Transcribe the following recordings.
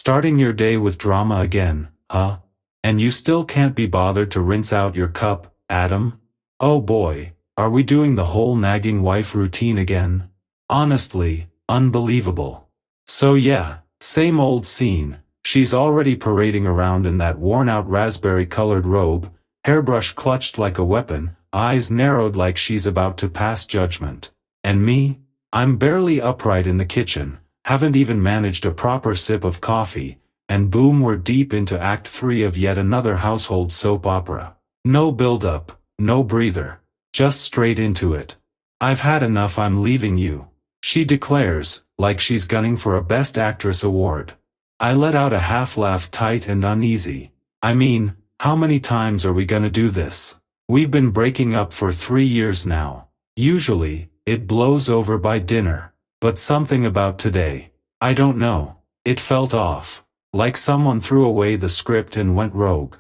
Starting your day with drama again, huh? And you still can't be bothered to rinse out your cup, Adam? Oh boy, are we doing the whole nagging wife routine again? Honestly, unbelievable. So yeah, same old scene. She's already parading around in that worn-out raspberry-colored robe, hairbrush clutched like a weapon, eyes narrowed like she's about to pass judgment. And me? I'm barely upright in the kitchen, haven't even managed a proper sip of coffee, and boom, we're deep into Act 3 of yet another household soap opera. No build-up, no breather. Just straight into it. I've had enough, I'm leaving you, she declares, like she's gunning for a Best Actress award. I let out a half-laugh, tight and uneasy. I mean, how many times are we gonna do this? We've been breaking up for 3 years now. Usually, it blows over by dinner. But something about today, I don't know, it felt off. Like someone threw away the script and went rogue.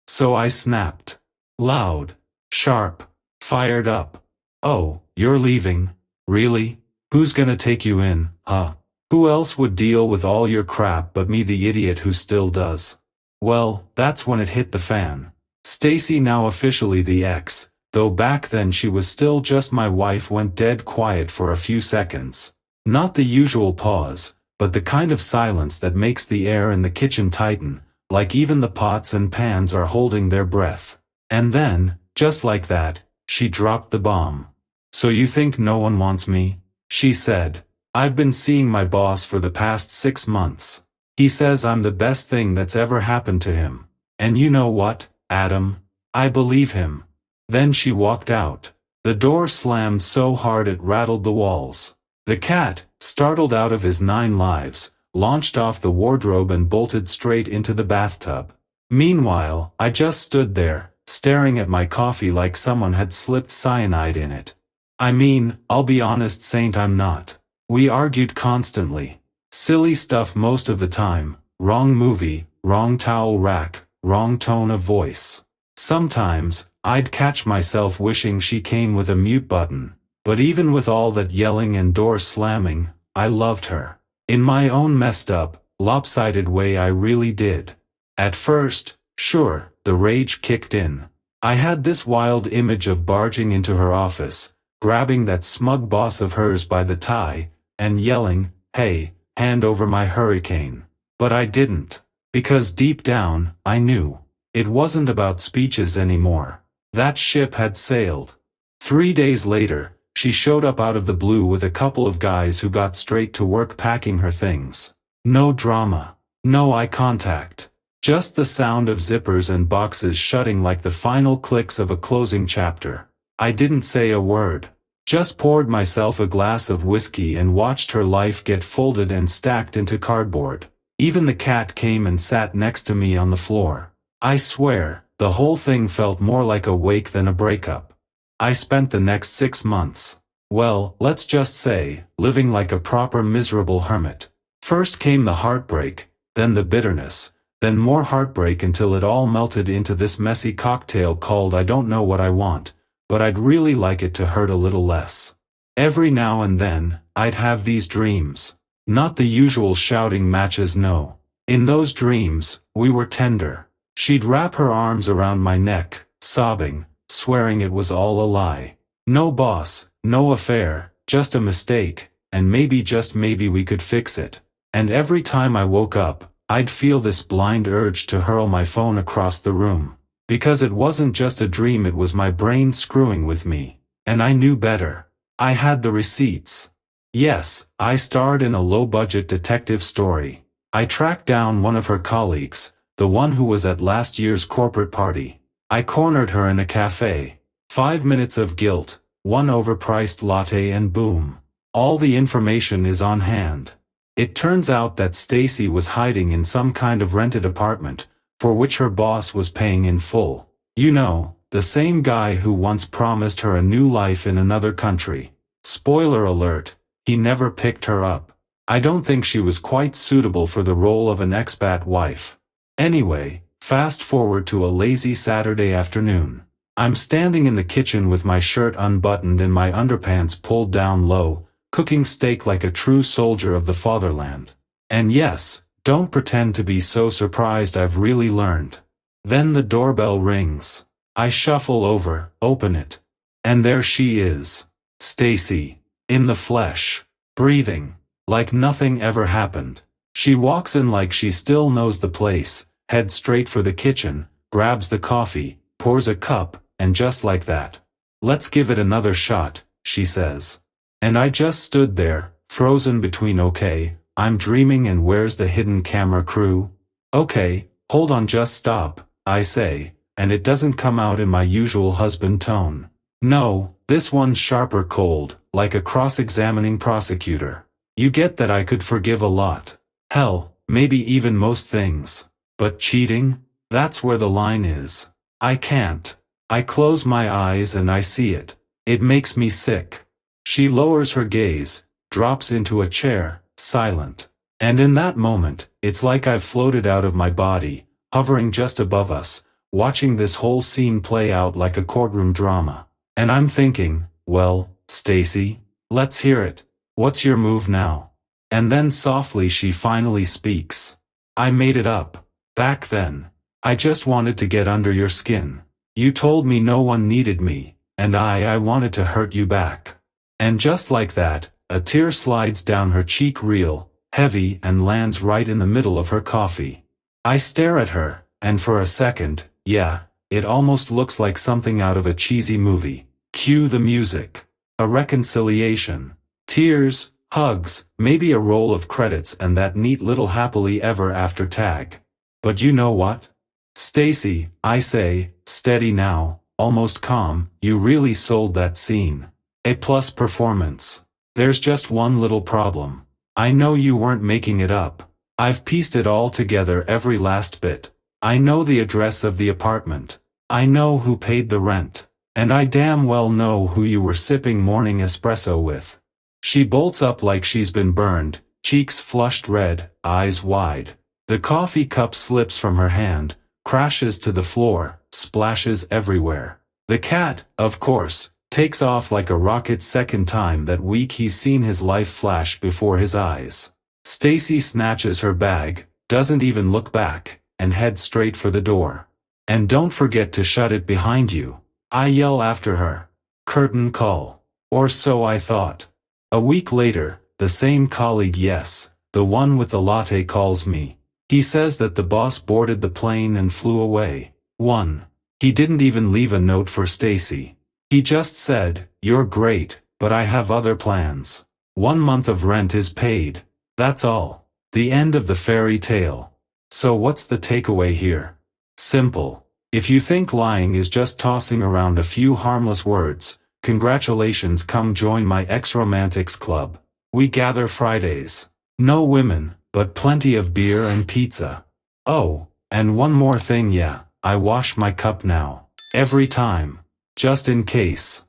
So I snapped. Loud. Sharp. Fired up. Oh, you're leaving? Really? Who's gonna take you in, huh? Who else would deal with all your crap but me, the idiot who still does? Well, that's when it hit the fan. Stacy, now officially the ex, though back then she was still just my wife, went dead quiet for a few seconds. Not the usual pause, but the kind of silence that makes the air in the kitchen tighten, like even the pots and pans are holding their breath. And then, just like that, she dropped the bomb. So you think no one wants me? She said. I've been seeing my boss for the past 6 months. He says I'm the best thing that's ever happened to him. And you know what, Adam? I believe him. Then she walked out. The door slammed so hard it rattled the walls. The cat, startled out of his 9 lives, launched off the wardrobe and bolted straight into the bathtub. Meanwhile, I just stood there, staring at my coffee like someone had slipped cyanide in it. I mean, I'll be honest, Saint, I'm not. We argued constantly. Silly stuff most of the time, wrong movie, wrong towel rack, wrong tone of voice. Sometimes, I'd catch myself wishing she came with a mute button. But even with all that yelling and door slamming, I loved her. In my own messed up, lopsided way, I really did. At first, sure, the rage kicked in. I had this wild image of barging into her office, grabbing that smug boss of hers by the tie, and yelling, "Hey, hand over my hurricane." But I didn't. Because deep down, I knew. It wasn't about speeches anymore. That ship had sailed. 3 days later, she showed up out of the blue with a couple of guys who got straight to work packing her things. No drama. No eye contact. Just the sound of zippers and boxes shutting like the final clicks of a closing chapter. I didn't say a word. Just poured myself a glass of whiskey and watched her life get folded and stacked into cardboard. Even the cat came and sat next to me on the floor. I swear, the whole thing felt more like a wake than a breakup. I spent the next 6 months, well, let's just say, living like a proper miserable hermit. First came the heartbreak, then the bitterness, then more heartbreak, until it all melted into this messy cocktail called I don't know what I want, but I'd really like it to hurt a little less. Every now and then, I'd have these dreams. Not the usual shouting matches, no. In those dreams, we were tender. She'd wrap her arms around my neck, sobbing, swearing it was all a lie. No boss, no affair, just a mistake, and maybe, just maybe, we could fix it. And every time I woke up, I'd feel this blind urge to hurl my phone across the room. Because it wasn't just a dream, it was my brain screwing with me. And I knew better. I had the receipts. Yes, I starred in a low-budget detective story. I tracked down one of her colleagues, the one who was at last year's corporate party. I cornered her in a cafe. 5 minutes of guilt, one overpriced latte, and boom. All the information is on hand. It turns out that Stacy was hiding in some kind of rented apartment, for which her boss was paying in full. You know, the same guy who once promised her a new life in another country. Spoiler alert, he never picked her up. I don't think she was quite suitable for the role of an expat wife. Anyway, fast forward to a lazy Saturday afternoon. I'm standing in the kitchen with my shirt unbuttoned and my underpants pulled down low, cooking steak like a true soldier of the fatherland. And yes, Don't pretend to be so surprised I've really learned. Then the doorbell rings. I shuffle over, open it. And there she is. Stacy. In the flesh. Breathing. Like nothing ever happened. She walks in like she still knows the place, heads straight for the kitchen, grabs the coffee, pours a cup, and just like that. "Let's give it another shot," she says. And I just stood there, frozen between okay, I'm dreaming and where's the hidden camera crew? Okay, hold on, just stop, I say, and it doesn't come out in my usual husband tone. No, this one's sharper cold, like a cross-examining prosecutor. You get that I could forgive a lot. Hell, maybe even most things. But cheating? That's where the line is. I can't. I close my eyes and I see it. It makes me sick. She lowers her gaze, drops into a chair, silent. And in that moment, it's like I've floated out of my body, hovering just above us, watching this whole scene play out like a courtroom drama. And I'm thinking, well, Stacy, let's hear it. What's your move now? And then softly she finally speaks. I made it up. Back then. I just wanted to get under your skin. You told me no one needed me, and I wanted to hurt you back. And just like that, a tear slides down her cheek real, heavy and lands right in the middle of her coffee. I stare at her, and for a second, yeah, it almost looks like something out of a cheesy movie. Cue the music. A reconciliation. Tears, hugs, maybe a roll of credits and that neat little happily ever after tag. But you know what? Stacy, I say, steady now, almost calm, you really sold that scene. A+ performance. There's just one little problem. I know you weren't making it up. I've pieced it all together, every last bit. I know the address of the apartment. I know who paid the rent. And I damn well know who you were sipping morning espresso with. She bolts up like she's been burned, cheeks flushed red, eyes wide. The coffee cup slips from her hand, crashes to the floor, splashes everywhere. The cat, of course, takes off like a rocket. Second time that week he's seen his life flash before his eyes. Stacy snatches her bag, doesn't even look back, and heads straight for the door. And don't forget to shut it behind you. I yell after her. Curtain call. Or so I thought. A week later, the same colleague, yes, the one with the latte, calls me. He says that the boss boarded the plane and flew away. 1. He didn't even leave a note for Stacy. He just said, "You're great, but I have other plans. 1 month of rent is paid." That's all. The end of the fairy tale. So what's the takeaway here? Simple. If you think lying is just tossing around a few harmless words, congratulations, come join my ex-romantics club. We gather Fridays. No women, but plenty of beer and pizza. Oh, and one more thing, yeah, I wash my cup now. Every time. Just in case.